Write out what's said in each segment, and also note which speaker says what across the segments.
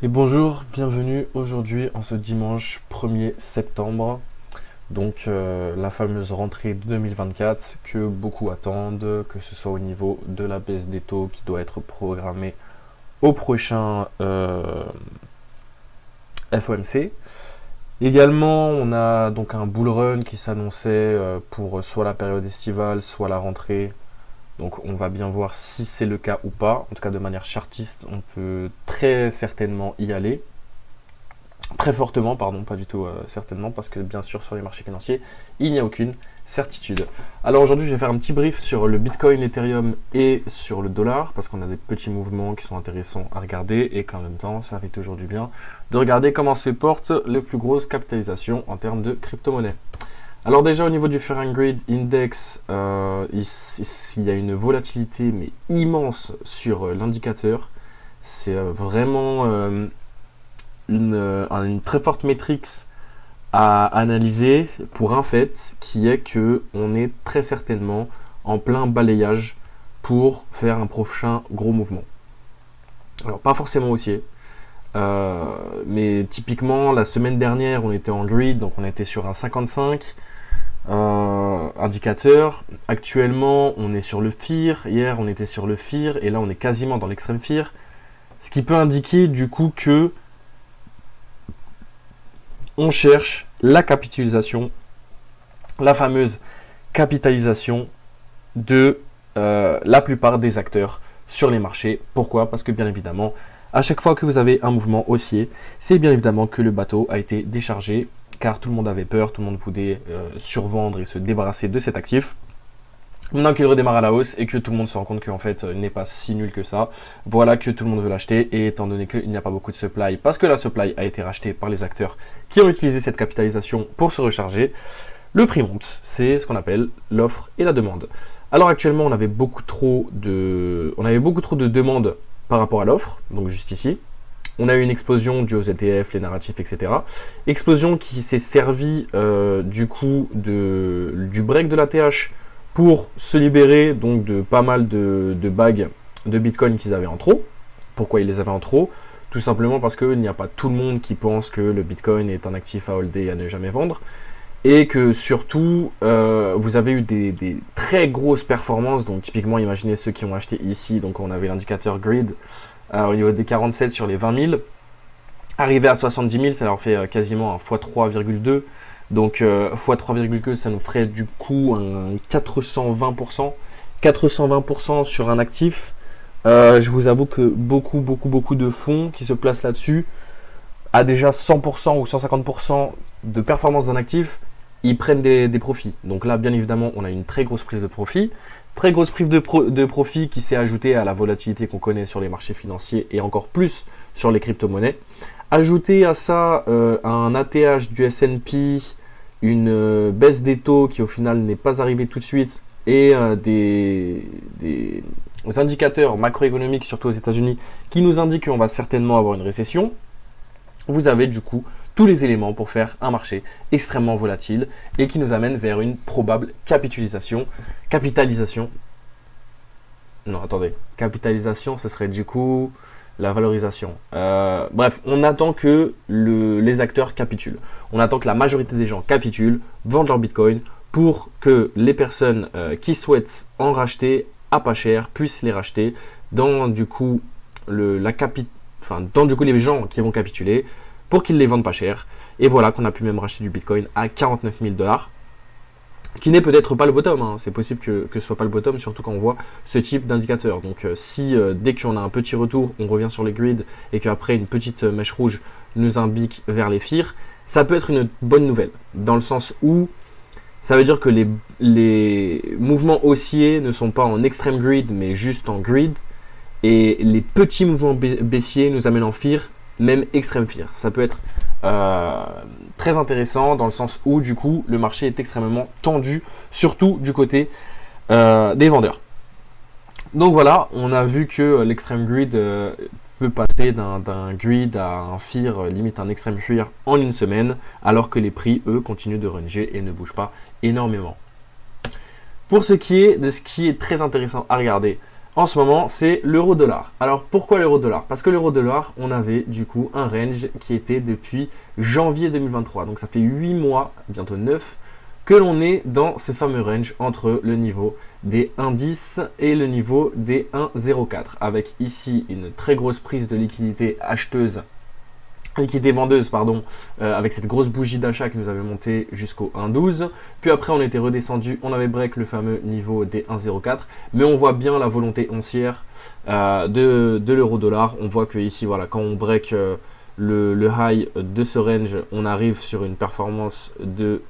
Speaker 1: Et bonjour, bienvenue aujourd'hui en ce dimanche 1er septembre, donc la fameuse rentrée de 2024 que beaucoup attendent, que ce soit au niveau de la baisse des taux qui doit être programmée au prochain FOMC. Également, on a donc un bull run qui s'annonçait pour soit la période estivale, soit la rentrée. Donc on va bien voir si c'est le cas ou pas. En tout cas, de manière chartiste, on peut très certainement y aller. Très fortement, pardon, pas du tout certainement, parce que bien sûr sur les marchés financiers, il n'y a aucune certitude. Alors aujourd'hui, je vais faire un petit brief sur le Bitcoin, l'Ethereum et sur le dollar, parce qu'on a des petits mouvements qui sont intéressants à regarder et qu'en même temps, ça fait toujours du bien de regarder comment se portent les plus grosses capitalisations en termes de crypto-monnaie. Alors déjà au niveau du Fahrenheit Index, il y a une volatilité mais immense sur l'indicateur. C'est vraiment une très forte métrique à analyser pour un fait qui est que on est très certainement en plein balayage pour faire un prochain gros mouvement. Alors pas forcément haussier, mais typiquement la semaine dernière on était en grid, donc on était sur un 55 indicateur. Actuellement on est sur le FEAR, hier on était sur le FEAR et là on est quasiment dans l'extrême FEAR, ce qui peut indiquer du coup que on cherche la capitalisation, la fameuse capitalisation de la plupart des acteurs sur les marchés. Pourquoi? Parce que bien évidemment, à chaque fois que vous avez un mouvement haussier, c'est bien évidemment que le bateau a été déchargé, car tout le monde avait peur, tout le monde voulait survendre et se débarrasser de cet actif. Maintenant qu'il redémarre à la hausse et que tout le monde se rend compte qu'en fait il n'est pas si nul que ça, voilà que tout le monde veut l'acheter, et étant donné qu'il n'y a pas beaucoup de supply, parce que la supply a été rachetée par les acteurs qui ont utilisé cette capitalisation pour se recharger, le prix monte. C'est ce qu'on appelle l'offre et la demande. Alors actuellement on avait beaucoup trop de demandes par rapport à l'offre, donc juste ici. On a eu une explosion due aux ETF, les narratifs, etc. Explosion qui s'est servie du coup du break de la TH pour se libérer donc de pas mal de bagues de Bitcoin qu'ils avaient en trop. Pourquoi ils les avaient en trop? Tout simplement parce qu'il n'y a pas tout le monde qui pense que le Bitcoin est un actif à holder et à ne jamais vendre. Et que surtout, vous avez eu des très grosses performances. Donc typiquement, imaginez ceux qui ont acheté ici. Donc on avait l'indicateur grid au niveau des 47 sur les 20 000. Arrivé à 70 000, ça leur fait quasiment un x3,2. Donc x3,2, ça nous ferait du coup un 420%. 420% sur un actif. Je vous avoue que beaucoup de fonds qui se placent là-dessus, à déjà 100% ou 150% de performance d'un actif, ils prennent des profits. Donc là, bien évidemment, on a une très grosse prise de profit. Très grosse prise de profit qui s'est ajoutée à la volatilité qu'on connaît sur les marchés financiers et encore plus sur les crypto-monnaies. Ajouter à ça un ATH du S&P, une baisse des taux qui au final n'est pas arrivée tout de suite, et des indicateurs macroéconomiques, surtout aux États-Unis, qui nous indiquent qu'on va certainement avoir une récession, vous avez du coup tous les éléments pour faire un marché extrêmement volatile et qui nous amène vers une probable capitalisation. Non, attendez. Capitalisation, ce serait du coup la valorisation. Bref, on attend que les acteurs capitulent. On attend que la majorité des gens capitulent, vendent leur Bitcoin pour que les personnes qui souhaitent en racheter à pas cher puissent les racheter dans du coup les gens qui vont capituler pour qu'ils les vendent pas cher. Et voilà qu'on a pu même racheter du Bitcoin à 49 000 $, qui n'est peut-être pas le bottom, hein. C'est possible que ce soit pas le bottom, surtout quand on voit ce type d'indicateur. Donc si dès qu'on a un petit retour, on revient sur les grids et qu'après une petite mèche rouge nous indique vers les FIR, ça peut être une bonne nouvelle, dans le sens où ça veut dire que les mouvements haussiers ne sont pas en extreme grid, mais juste en grid, et les petits mouvements baissiers nous amènent en FIR, même extrême FIR. Ça peut être très intéressant dans le sens où du coup le marché est extrêmement tendu, surtout du côté des vendeurs. Donc voilà, on a vu que l'extreme grid peut passer d'un grid à un FIR, limite un extrême FIR en une semaine, alors que les prix eux continuent de ranger et ne bougent pas énormément. Pour ce qui est de ce qui est très intéressant à regarder en ce moment, c'est l'euro-dollar. Alors pourquoi l'euro-dollar? Parce que l'euro-dollar, on avait du coup un range qui était depuis janvier 2023. Donc ça fait 8 mois, bientôt 9, que l'on est dans ce fameux range entre le niveau des 1,10 et le niveau des 1,04. Avec ici une très grosse prise de liquidité acheteuse. Liquidité vendeuse, pardon, avec cette grosse bougie d'achat qui nous avait monté jusqu'au 1,12. Puis après, on était redescendu, on avait break le fameux niveau des 1,04. Mais on voit bien la volonté haussière de l'euro-dollar. On voit que ici, voilà, quand on break le high de ce range, on arrive sur une performance de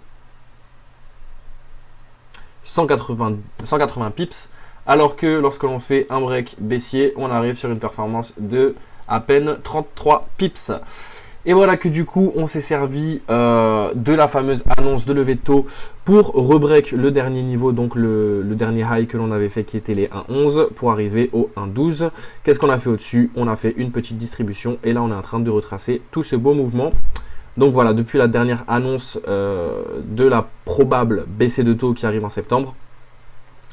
Speaker 1: 180 pips. Alors que lorsque l'on fait un break baissier, on arrive sur une performance de à peine 33 pips. Et voilà que du coup, on s'est servi de la fameuse annonce de levée de taux pour rebreak le dernier niveau, donc le dernier high que l'on avait fait qui était les 1,11 pour arriver au 1,12. Qu'est-ce qu'on a fait au-dessus? On a fait une petite distribution et là, on est en train de retracer tout ce beau mouvement. Donc voilà, depuis la dernière annonce de la probable baissée de taux qui arrive en septembre,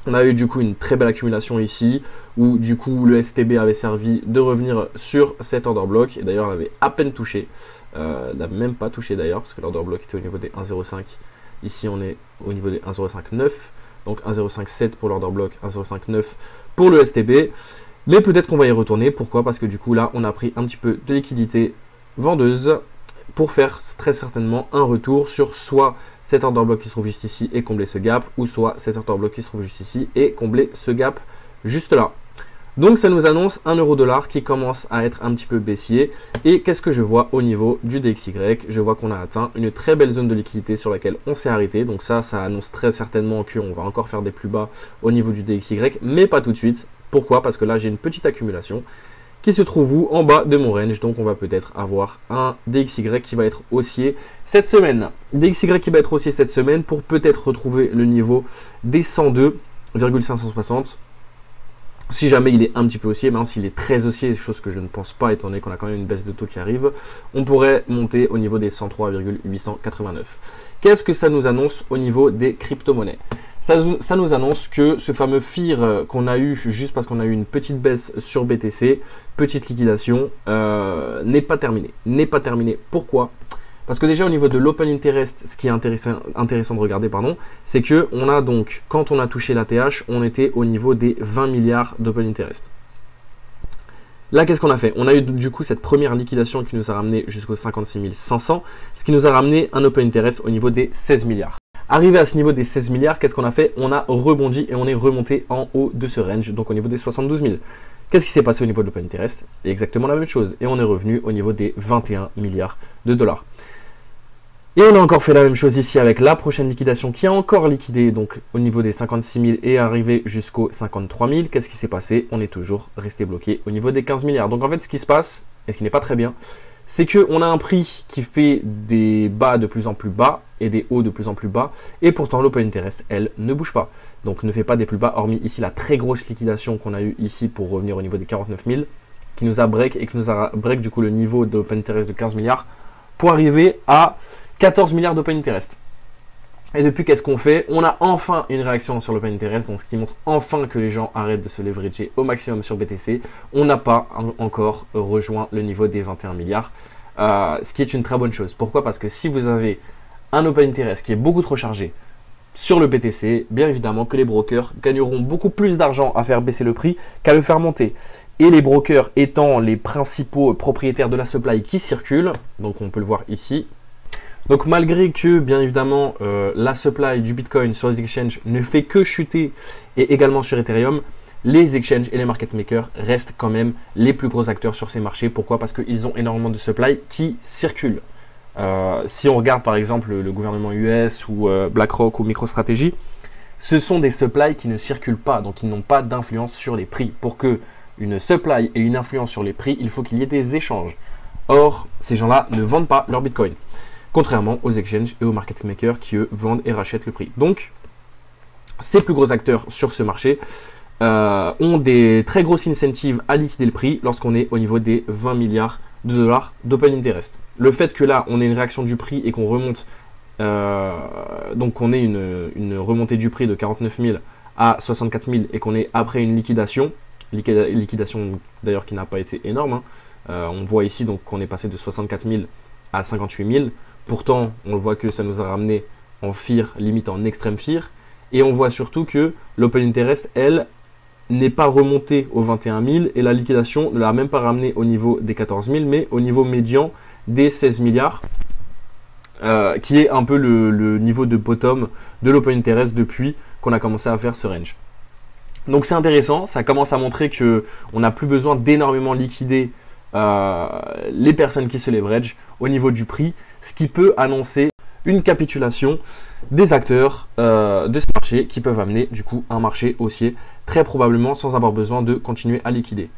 Speaker 1: on a eu du coup une très belle accumulation ici, où du coup le STB avait servi de revenir sur cet order block, et d'ailleurs on avait à peine touché, n'a même pas touché d'ailleurs, parce que l'order block était au niveau des 1,05, ici on est au niveau des 1,059, donc 1,057 pour l'order block, 1,059 pour le STB, mais peut-être qu'on va y retourner, pourquoi? Parce que du coup là on a pris un petit peu de liquidité vendeuse, pour faire très certainement un retour sur soit cet order block qui se trouve juste ici et combler ce gap, ou soit cet order block qui se trouve juste ici et combler ce gap juste là. Donc ça nous annonce un euro-dollar qui commence à être un petit peu baissier. Et qu'est-ce que je vois au niveau du DXY? Je vois qu'on a atteint une très belle zone de liquidité sur laquelle on s'est arrêté. Donc ça annonce très certainement qu'on va encore faire des plus bas au niveau du DXY, mais pas tout de suite. Pourquoi? Parce que là j'ai une petite accumulation qui se trouve où? En bas de mon range. Donc on va peut-être avoir un DXY qui va être haussier cette semaine. DXY qui va être haussier cette semaine pour peut-être retrouver le niveau des 102,560. Si jamais il est un petit peu haussier, maintenant s'il est très haussier, chose que je ne pense pas étant donné qu'on a quand même une baisse de taux qui arrive, on pourrait monter au niveau des 103,889. Qu'est-ce que ça nous annonce au niveau des crypto-monnaies? Ça nous annonce que ce fameux fear qu'on a eu juste parce qu'on a eu une petite baisse sur BTC, petite liquidation, n'est pas terminé. N'est pas terminé. Pourquoi? Parce que déjà au niveau de l'open interest, ce qui est intéressant de regarder, c'est que on a donc, quand on a touché l'ATH, on était au niveau des 20 milliards d'open interest. Là, qu'est-ce qu'on a fait? On a eu du coup cette première liquidation qui nous a ramené jusqu'aux 56 500, ce qui nous a ramené un open interest au niveau des 16 milliards. Arrivé à ce niveau des 16 milliards, qu'est-ce qu'on a fait? On a rebondi et on est remonté en haut de ce range, donc au niveau des 72 000. Qu'est-ce qui s'est passé au niveau de l'open interest? Exactement la même chose. Et on est revenu au niveau des 21 milliards de dollars. Et on a encore fait la même chose ici avec la prochaine liquidation qui a encore liquidé donc au niveau des 56 000 et arrivé jusqu'aux 53 000. Qu'est-ce qui s'est passé? On est toujours resté bloqué au niveau des 15 milliards. Donc en fait, ce qui se passe, et ce qui n'est pas très bien, c'est qu'on a un prix qui fait des bas de plus en plus bas et des hauts de plus en plus bas. Et pourtant, l'open interest, elle, ne bouge pas. Donc ne fait pas des plus bas, hormis ici la très grosse liquidation qu'on a eu ici pour revenir au niveau des 49 000, qui nous a break et qui nous a break du coup le niveau de l'open interest de 15 milliards pour arriver à 14 milliards d'open interest. Et depuis, qu'est-ce qu'on fait? On a enfin une réaction sur l'open interest, donc ce qui montre enfin que les gens arrêtent de se leverager au maximum sur BTC. On n'a pas encore rejoint le niveau des 21 milliards, ce qui est une très bonne chose. Pourquoi? Parce que si vous avez un open interest qui est beaucoup trop chargé sur le BTC, bien évidemment que les brokers gagneront beaucoup plus d'argent à faire baisser le prix qu'à le faire monter. Et les brokers étant les principaux propriétaires de la supply qui circulent, donc on peut le voir ici. Donc malgré que bien évidemment la supply du Bitcoin sur les exchanges ne fait que chuter et également sur Ethereum, les exchanges et les market makers restent quand même les plus gros acteurs sur ces marchés. Pourquoi? Parce qu'ils ont énormément de supply qui circulent. Si on regarde par exemple le gouvernement US ou BlackRock ou MicroStrategy, ce sont des supplies qui ne circulent pas, donc ils n'ont pas d'influence sur les prix. Pour que une supply ait une influence sur les prix, il faut qu'il y ait des échanges. Or, ces gens-là ne vendent pas leur Bitcoin. Contrairement aux exchanges et aux market makers qui, eux, vendent et rachètent le prix. Donc, ces plus gros acteurs sur ce marché ont des très grosses incentives à liquider le prix lorsqu'on est au niveau des 20 milliards de dollars d'open interest. Le fait que là, on ait une réaction du prix et qu'on remonte, donc qu'on ait une remontée du prix de 49 000 à 64 000 et qu'on ait après une liquidation, liquidation d'ailleurs qui n'a pas été énorme, hein. On voit ici donc qu'on est passé de 64 000 à 58 000. Pourtant, on voit que ça nous a ramené en FIR, limite en extrême FIR. Et on voit surtout que l'Open Interest, elle, n'est pas remontée aux 21 000 et la liquidation ne l'a même pas ramené au niveau des 14 000, mais au niveau médian des 16 milliards, qui est un peu le niveau de bottom de l'Open Interest depuis qu'on a commencé à faire ce range. Donc c'est intéressant, ça commence à montrer qu'on n'a plus besoin d'énormément liquider les personnes qui se leverage au niveau du prix, ce qui peut annoncer une capitulation des acteurs de ce marché qui peuvent amener du coup un marché haussier très probablement sans avoir besoin de continuer à liquider.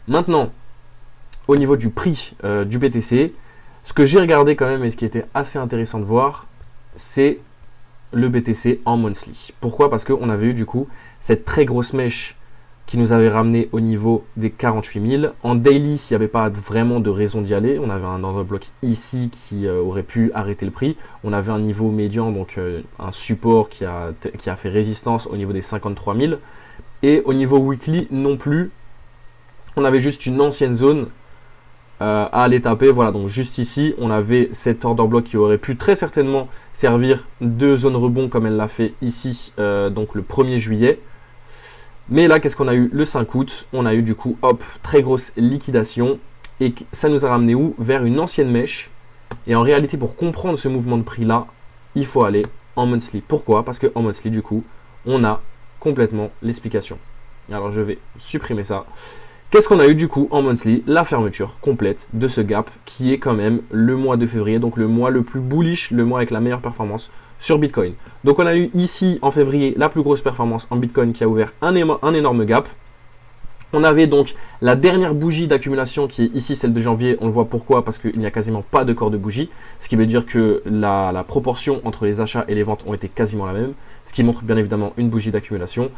Speaker 1: Maintenant, au niveau du prix du BTC, ce que j'ai regardé quand même et ce qui était assez intéressant de voir, c'est le BTC en monthly. Pourquoi? Parce qu'on avait eu du coup cette très grosse mèche qui nous avait ramené au niveau des 48 000. En daily, il n'y avait pas vraiment de raison d'y aller. On avait un order block ici qui aurait pu arrêter le prix. On avait un niveau médian, donc un support qui a fait résistance au niveau des 53 000. Et au niveau weekly non plus, on avait juste une ancienne zone à aller taper. Voilà, donc juste ici, on avait cet order block qui aurait pu très certainement servir de zone rebond comme elle l'a fait ici, donc le 1er juillet. Mais là, qu'est-ce qu'on a eu le 5 août? On a eu du coup, hop, très grosse liquidation. Et ça nous a ramené où? Vers une ancienne mèche. Et en réalité, pour comprendre ce mouvement de prix-là, il faut aller en monthly. Pourquoi? Parce qu'en monthly, du coup, on a complètement l'explication. Alors, je vais supprimer ça. Qu'est-ce qu'on a eu du coup en monthly? La fermeture complète de ce gap qui est quand même le mois de février, donc le mois le plus bullish, le mois avec la meilleure performance sur Bitcoin. Donc on a eu ici en février la plus grosse performance en Bitcoin qui a ouvert un énorme gap. On avait donc la dernière bougie d'accumulation qui est ici celle de janvier. On le voit pourquoi? Parce qu'il n'y a quasiment pas de corps de bougie. Ce qui veut dire que la proportion entre les achats et les ventes ont été quasiment la même. Ce qui montre bien évidemment une bougie d'accumulation.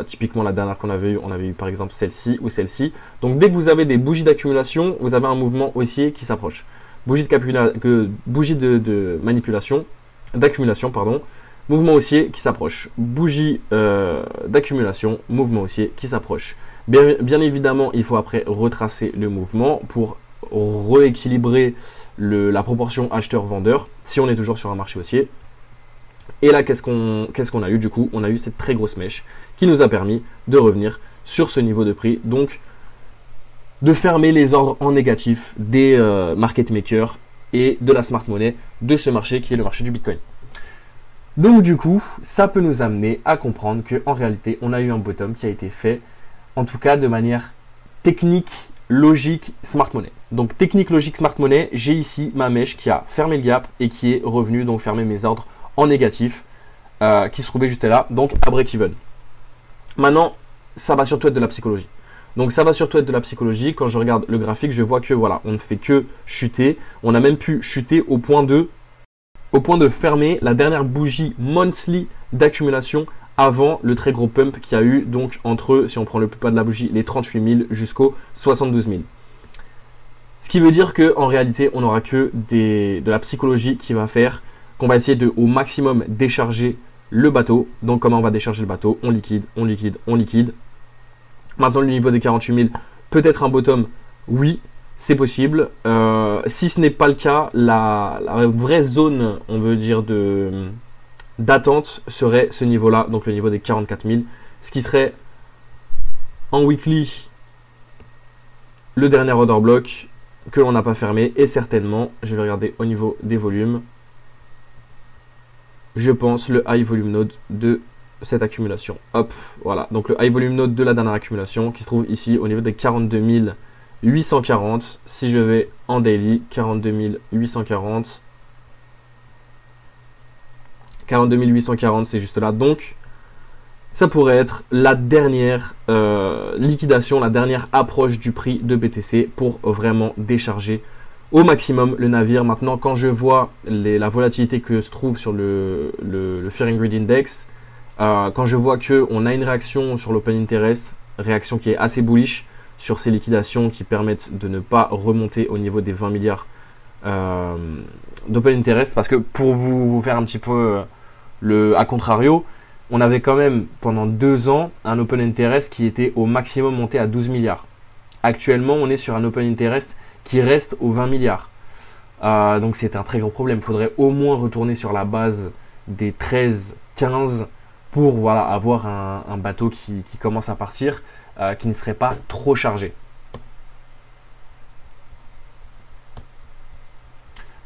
Speaker 1: Typiquement la dernière qu'on avait eu, on avait eu par exemple celle-ci ou celle-ci. Donc dès que vous avez des bougies d'accumulation, vous avez un mouvement haussier qui s'approche. Bougie de manipulation, d'accumulation, pardon. Mouvement haussier qui s'approche. Bougie d'accumulation, mouvement haussier qui s'approche. Bien évidemment, il faut après retracer le mouvement pour rééquilibrer la proportion acheteur-vendeur si on est toujours sur un marché haussier. Et là, qu'est-ce qu'on a eu du coup? On a eu cette très grosse mèche qui nous a permis de revenir sur ce niveau de prix. Donc, de fermer les ordres en négatif des market makers et de la smart money de ce marché qui est le marché du Bitcoin. Donc du coup, ça peut nous amener à comprendre qu'en réalité, on a eu un bottom qui a été fait, en tout cas de manière technique, logique, smart money. Donc technique, logique, smart money, j'ai ici ma mèche qui a fermé le gap et qui est revenue donc fermer mes ordres en négatif qui se trouvait juste là, donc à break-even. Maintenant, ça va surtout être de la psychologie. Donc ça va surtout être de la psychologie. Quand je regarde le graphique, je vois que voilà, on ne fait que chuter. On a même pu chuter au point de fermer la dernière bougie monthly d'accumulation avant le très gros pump qu'il y a eu donc entre, si on prend le plus bas de la bougie, les 38 000 jusqu'aux 72 000. Ce qui veut dire qu'en réalité, on n'aura que de la psychologie qui va faire qu'on va essayer de au maximum décharger le bateau. Donc comment on va décharger le bateau? On liquide, on liquide, on liquide. Maintenant le niveau des 48 000 peut être un bottom, oui, c'est possible. Si ce n'est pas le cas, la vraie zone, on veut dire, d'attente serait ce niveau-là, donc le niveau des 44 000, ce qui serait en weekly le dernier order block que l'on n'a pas fermé. Et certainement, je vais regarder au niveau des volumes, je pense le high volume node de cette accumulation. Hop, voilà. Donc le high volume node de la dernière accumulation qui se trouve ici au niveau des 42 840. Si je vais en daily, 42 840. 42 840, c'est juste là. Donc, ça pourrait être la dernière liquidation, la dernière approche du prix de BTC pour vraiment décharger au maximum le navire. Maintenant, quand je vois la volatilité que se trouve sur le Fear and Greed Index, quand je vois qu'on a une réaction sur l'Open Interest, réaction qui est assez bullish sur ces liquidations qui permettent de ne pas remonter au niveau des 20 milliards d'Open Interest, parce que pour vous faire un petit peu à contrario, on avait quand même pendant 2 ans un open interest qui était au maximum monté à 12 milliards. Actuellement, on est sur un open interest qui reste aux 20 milliards. Donc c'est un très gros problème. Il faudrait au moins retourner sur la base des 13, 15 pour voilà, avoir un bateau qui commence à partir, qui ne serait pas trop chargé.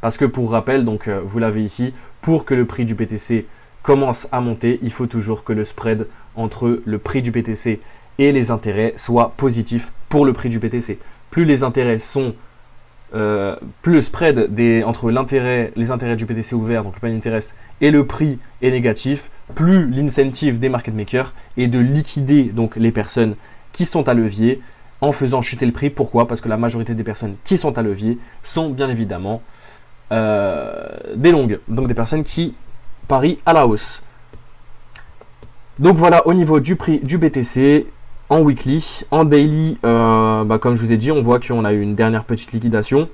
Speaker 1: Parce que pour rappel, donc vous l'avez ici, pour que le prix du BTC commence à monter, il faut toujours que le spread entre le prix du BTC et les intérêts soit positif pour le prix du BTC. Plus les intérêts sont, plus le spread entre les intérêts du BTC ouvert, donc le open interest, et le prix est négatif, plus l'incentive des market makers est de liquider donc les personnes qui sont à levier en faisant chuter le prix. Pourquoi? Parce que la majorité des personnes qui sont à levier sont bien évidemment des longues, donc des personnes qui parient à la hausse. Donc voilà au niveau du prix du BTC en weekly. En daily, comme je vous ai dit, on voit qu'on a eu une dernière petite liquidation.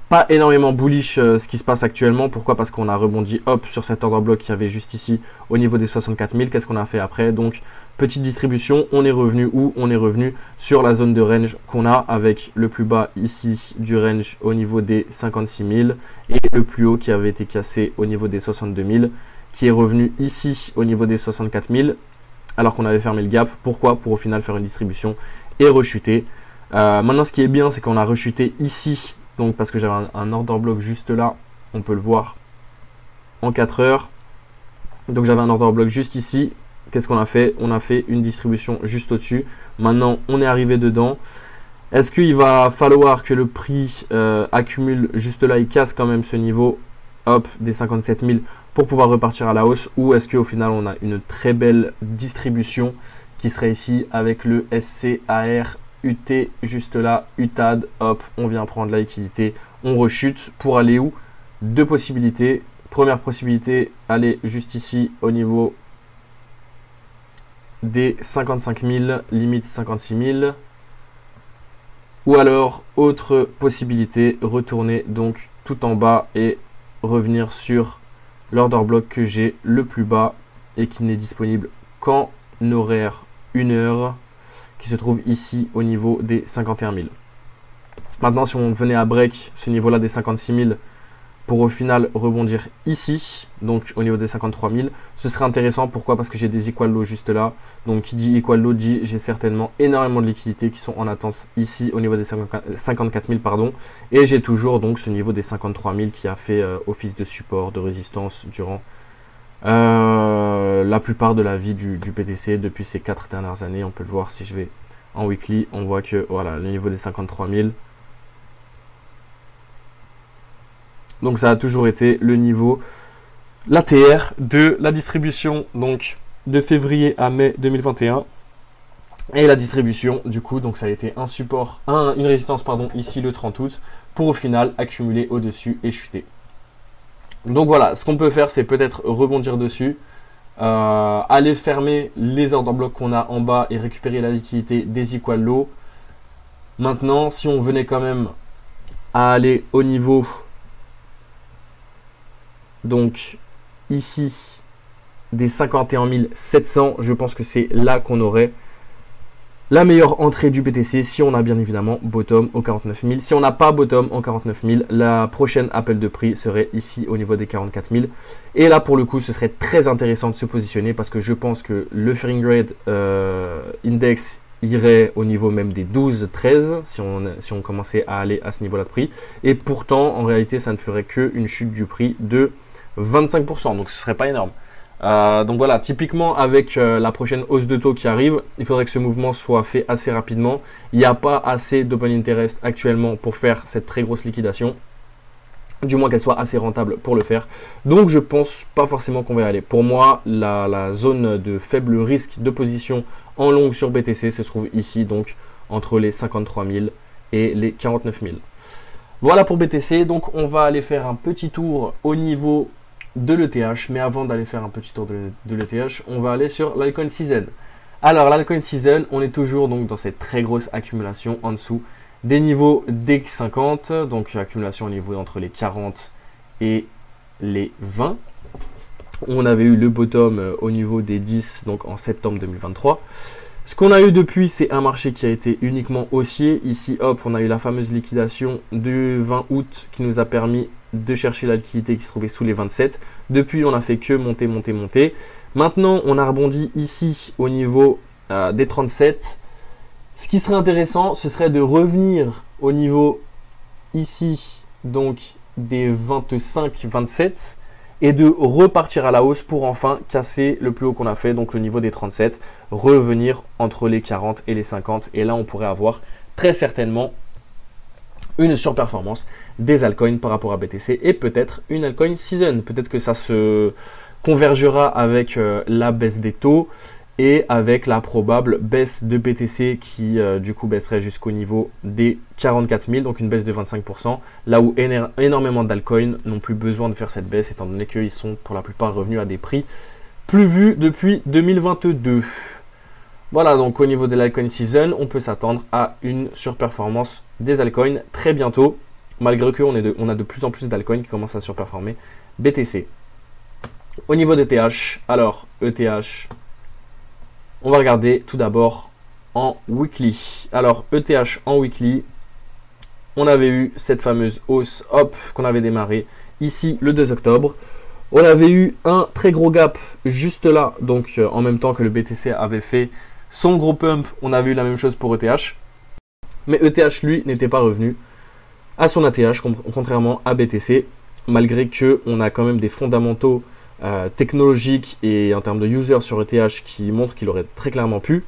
Speaker 1: Pas énormément bullish ce qui se passe actuellement. Pourquoi? Parce qu'on a rebondi hop sur cet order block qui avait juste ici au niveau des 64 000. Qu'est-ce qu'on a fait après? Donc petite distribution, on est revenu où? On est revenu sur la zone de range qu'on a avec le plus bas ici du range au niveau des 56 000 et le plus haut qui avait été cassé au niveau des 62 000 qui est revenu ici au niveau des 64 000 alors qu'on avait fermé le gap. Pourquoi? Pour au final faire une distribution et rechuter. Maintenant ce qui est bien c'est qu'on a rechuté ici. Donc parce que j'avais un order block juste là, on peut le voir en 4 heures. Donc j'avais un order block juste ici. Qu'est-ce qu'on a fait? On a fait une distribution juste au-dessus. Maintenant on est arrivé dedans. Est-ce qu'il va falloir que le prix accumule juste là, il casse quand même ce niveau hop des 57 000 pour pouvoir repartir à la hausse? Ou est-ce qu'au final on a une très belle distribution qui serait ici avec le SCAR UT juste là, UTAD, hop, on vient prendre la liquidité, on rechute pour aller où? Deux possibilités. Première possibilité, aller juste ici au niveau des 55 000, limite 56 000. Ou alors, autre possibilité, retourner donc tout en bas et revenir sur l'order block que j'ai le plus bas et qui n'est disponible qu'en horaire 1 heure. Qui se trouve ici au niveau des 51 000. Maintenant, si on venait à break ce niveau-là des 56 000 pour au final rebondir ici, donc au niveau des 53 000, ce serait intéressant. Pourquoi? Parce que j'ai des equal low juste là. Donc, qui dit equal low dit j'ai certainement énormément de liquidités qui sont en attente ici au niveau des 54 000, pardon. Et j'ai toujours donc ce niveau des 53 000 qui a fait office de support, de résistance durant la plupart de la vie du BTC depuis ces 4 dernières années. On peut le voir si je vais en weekly, on voit que voilà le niveau des 53 000. Donc ça a toujours été le niveau, l'ATR de la distribution donc de février à mai 2021. Et la distribution du coup, donc ça a été un support, une résistance pardon, ici le 30 août pour au final accumuler au-dessus et chuter. Donc voilà, ce qu'on peut faire, c'est peut-être rebondir dessus, aller fermer les order blocks qu'on a en bas et récupérer la liquidité des equal low. Maintenant, si on venait quand même à aller au niveau, donc ici, des 51 700, je pense que c'est là qu'on aurait la meilleure entrée du BTC si on a bien évidemment bottom au 49 000. Si on n'a pas bottom en 49 000, la prochaine appel de prix serait ici au niveau des 44 000. Et là pour le coup ce serait très intéressant de se positionner parce que je pense que le Fearing Grade Index irait au niveau même des 12-13 si on commençait à aller à ce niveau là de prix. Et pourtant en réalité ça ne ferait qu'une chute du prix de 25%, donc ce serait pas énorme. Donc voilà, typiquement avec la prochaine hausse de taux qui arrive, il faudrait que ce mouvement soit fait assez rapidement. Il n'y a pas assez d'open interest actuellement pour faire cette très grosse liquidation. Du moins qu'elle soit assez rentable pour le faire. Donc je pense pas forcément qu'on va y aller. Pour moi, la zone de faible risque de position en longue sur BTC se trouve ici, donc entre les 53 000 et les 49 000. Voilà pour BTC, donc on va aller faire un petit tour au niveau de l'ETH, mais avant d'aller faire un petit tour de l'ETH, on va aller sur l'Altcoin Season. Alors l'Altcoin Season, on est toujours donc dans cette très grosse accumulation en dessous des niveaux des 50, donc accumulation au niveau entre les 40 et les 20. On avait eu le bottom au niveau des 10, donc en septembre 2023. Ce qu'on a eu depuis, c'est un marché qui a été uniquement haussier. Ici, hop, on a eu la fameuse liquidation du 20 août qui nous a permis de chercher la liquidité qui se trouvait sous les 27. Depuis, on a fait que monter, monter, monter. Maintenant, on a rebondi ici au niveau des 37. Ce qui serait intéressant, ce serait de revenir au niveau ici, donc des 25, 27. Et de repartir à la hausse pour enfin casser le plus haut qu'on a fait, donc le niveau des 37, revenir entre les 40 et les 50. Et là, on pourrait avoir très certainement une surperformance des altcoins par rapport à BTC et peut-être une altcoin season. Peut-être que ça se convergera avec la baisse des taux et avec la probable baisse de BTC qui du coup baisserait jusqu'au niveau des 44 000, donc une baisse de 25%, là où énormément d'altcoins n'ont plus besoin de faire cette baisse étant donné qu'ils sont pour la plupart revenus à des prix plus vus depuis 2022. Voilà, donc au niveau de l'altcoin season, on peut s'attendre à une surperformance des altcoins très bientôt, malgré qu'on a de plus en plus d'altcoins qui commencent à surperformer BTC. Au niveau d'ETH, alors ETH, on va regarder tout d'abord en weekly. Alors ETH en weekly, on avait eu cette fameuse hausse hop qu'on avait démarré ici le 2 octobre. On avait eu un très gros gap juste là, donc en même temps que le BTC avait fait son gros pump, on avait eu la même chose pour ETH. Mais ETH lui n'était pas revenu à son ATH contrairement à BTC, malgré que on a quand même des fondamentaux technologique et en termes de users sur ETH qui montrent qu'il aurait très clairement pu.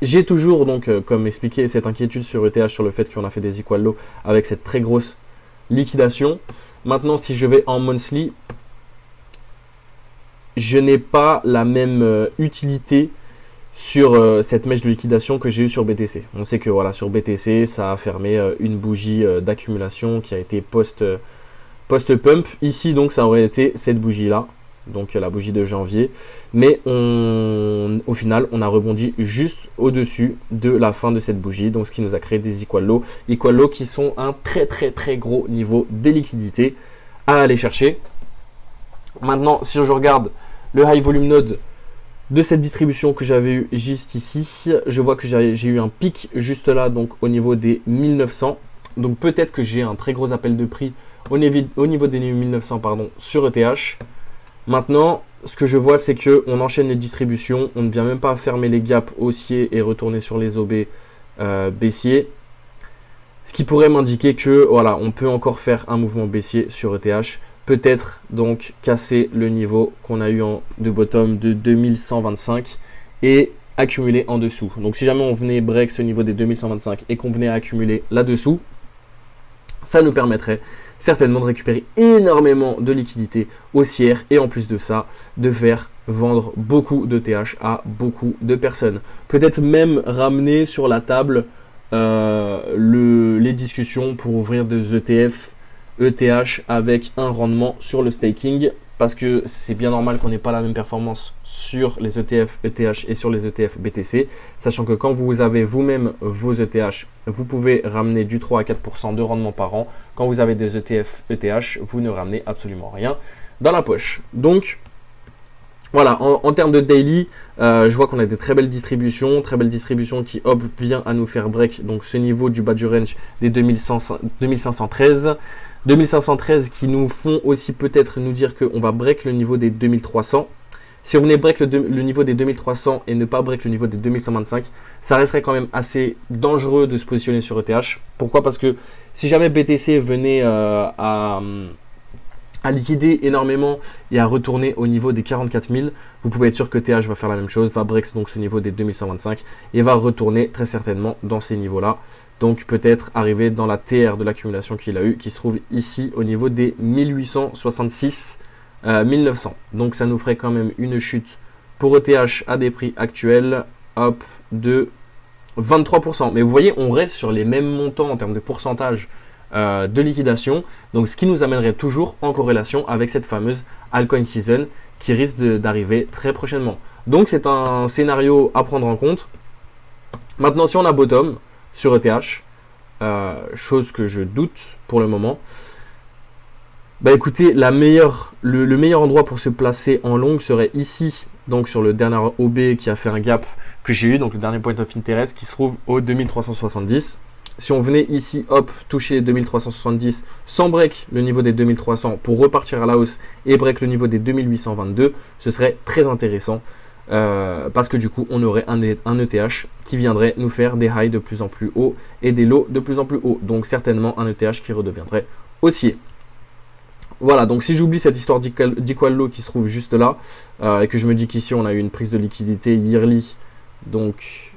Speaker 1: J'ai toujours donc comme expliqué cette inquiétude sur ETH sur le fait qu'on a fait des equal low avec cette très grosse liquidation. Maintenant si je vais en monthly, je n'ai pas la même utilité sur cette mèche de liquidation que j'ai eu sur BTC. On sait que voilà, sur BTC ça a fermé une bougie d'accumulation qui a été post-pump. Ici, donc, ça aurait été cette bougie-là, donc la bougie de janvier. Mais au final, on a rebondi juste au-dessus de la fin de cette bougie. Donc, ce qui nous a créé des equal low qui sont un très, très, très gros niveau de liquidité à aller chercher. Maintenant, si je regarde le high volume node de cette distribution que j'avais eu juste ici, je vois que j'ai eu un pic juste là, donc au niveau des 1900. Donc, peut-être que j'ai un très gros appel de prix au niveau des 1900 sur ETH. Maintenant, ce que je vois, c'est qu'on enchaîne les distributions. On ne vient même pas fermer les gaps haussiers et retourner sur les OB baissiers. Ce qui pourrait m'indiquer que voilà, on peut encore faire un mouvement baissier sur ETH. Peut-être donc casser le niveau qu'on a eu de bottom de 2125 et accumuler en dessous. Donc si jamais on venait break ce niveau des 2125 et qu'on venait à accumuler là-dessous, ça nous permettrait certainement de récupérer énormément de liquidités haussières et en plus de ça, de faire vendre beaucoup d'ETH à beaucoup de personnes. Peut-être même ramener sur la table les discussions pour ouvrir des ETF, ETH avec un rendement sur le staking parce que c'est bien normal qu'on n'ait pas la même performance sur les ETF ETH et sur les ETF BTC, sachant que quand vous avez vous-même vos ETH, vous pouvez ramener du 3 à 4% de rendement par an. Quand vous avez des ETF ETH, vous ne ramenez absolument rien dans la poche. Donc, voilà, en termes de daily, je vois qu'on a des très belles distributions qui hop, vient à nous faire break donc ce niveau du bas du range des 2513. 2513 qui nous font aussi peut-être nous dire qu'on va break le niveau des 2300. Si on venait break le niveau des 2300 et ne pas break le niveau des 2125, ça resterait quand même assez dangereux de se positionner sur ETH. Pourquoi? Parce que si jamais BTC venait à liquider énormément et à retourner au niveau des 44 000, vous pouvez être sûr que ETH va faire la même chose, va break donc ce niveau des 2125 et va retourner très certainement dans ces niveaux-là. Donc peut-être arriver dans la TR de l'accumulation qu'il a eu, qui se trouve ici au niveau des 1866 1900. Donc ça nous ferait quand même une chute pour ETH à des prix actuels hop, de 23%. Mais vous voyez, on reste sur les mêmes montants en termes de pourcentage de liquidation. Donc ce qui nous amènerait toujours en corrélation avec cette fameuse altcoin season qui risque d'arriver très prochainement. Donc c'est un scénario à prendre en compte. Maintenant, si on a bottom sur ETH, chose que je doute pour le moment, Bah écoutez, le meilleur endroit pour se placer en longue serait ici, donc sur le dernier OB qui a fait un gap que j'ai eu, donc le dernier point of interest qui se trouve au 2370. Si on venait ici, hop, toucher les 2370 sans break le niveau des 2300 pour repartir à la hausse et break le niveau des 2822, ce serait très intéressant parce que du coup, on aurait un ETH qui viendrait nous faire des highs de plus en plus hauts et des lows de plus en plus hauts. Donc certainement un ETH qui redeviendrait haussier. Voilà, donc si j'oublie cette histoire d'equal low qui se trouve juste là, et que je me dis qu'ici on a eu une prise de liquidité yearly, donc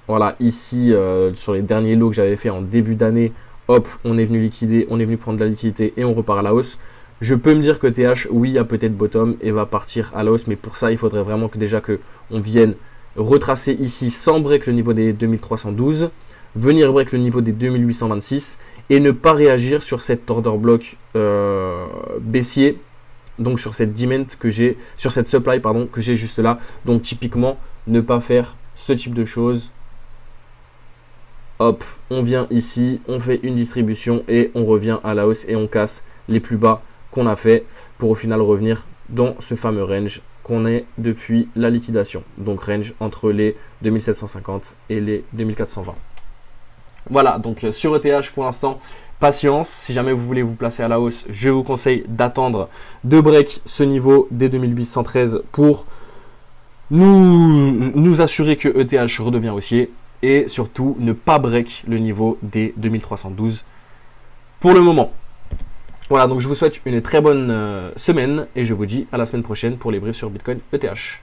Speaker 1: voilà, ici sur les derniers lows que j'avais fait en début d'année, hop, on est venu liquider, on est venu prendre de la liquidité et on repart à la hausse. Je peux me dire que TH, oui, a peut-être bottom et va partir à la hausse, mais pour ça, il faudrait vraiment que déjà qu'on vienne retracer ici sans break le niveau des 2312, venir break le niveau des 2826 et ne pas réagir sur cet order block baissier, donc sur cette demand que j'ai, sur cette supply pardon que j'ai juste là. Donc typiquement, ne pas faire ce type de choses. Hop, on vient ici, on fait une distribution et on revient à la hausse et on casse les plus bas qu'on a fait pour au final revenir dans ce fameux range qu'on est depuis la liquidation. Donc range entre les 2750 et les 2420. Voilà, donc sur ETH pour l'instant, patience. Si jamais vous voulez vous placer à la hausse, je vous conseille d'attendre de break ce niveau des 2813 pour nous assurer que ETH redevient haussier et surtout ne pas break le niveau des 2312 pour le moment. Voilà, donc je vous souhaite une très bonne semaine et je vous dis à la semaine prochaine pour les briefs sur Bitcoin ETH.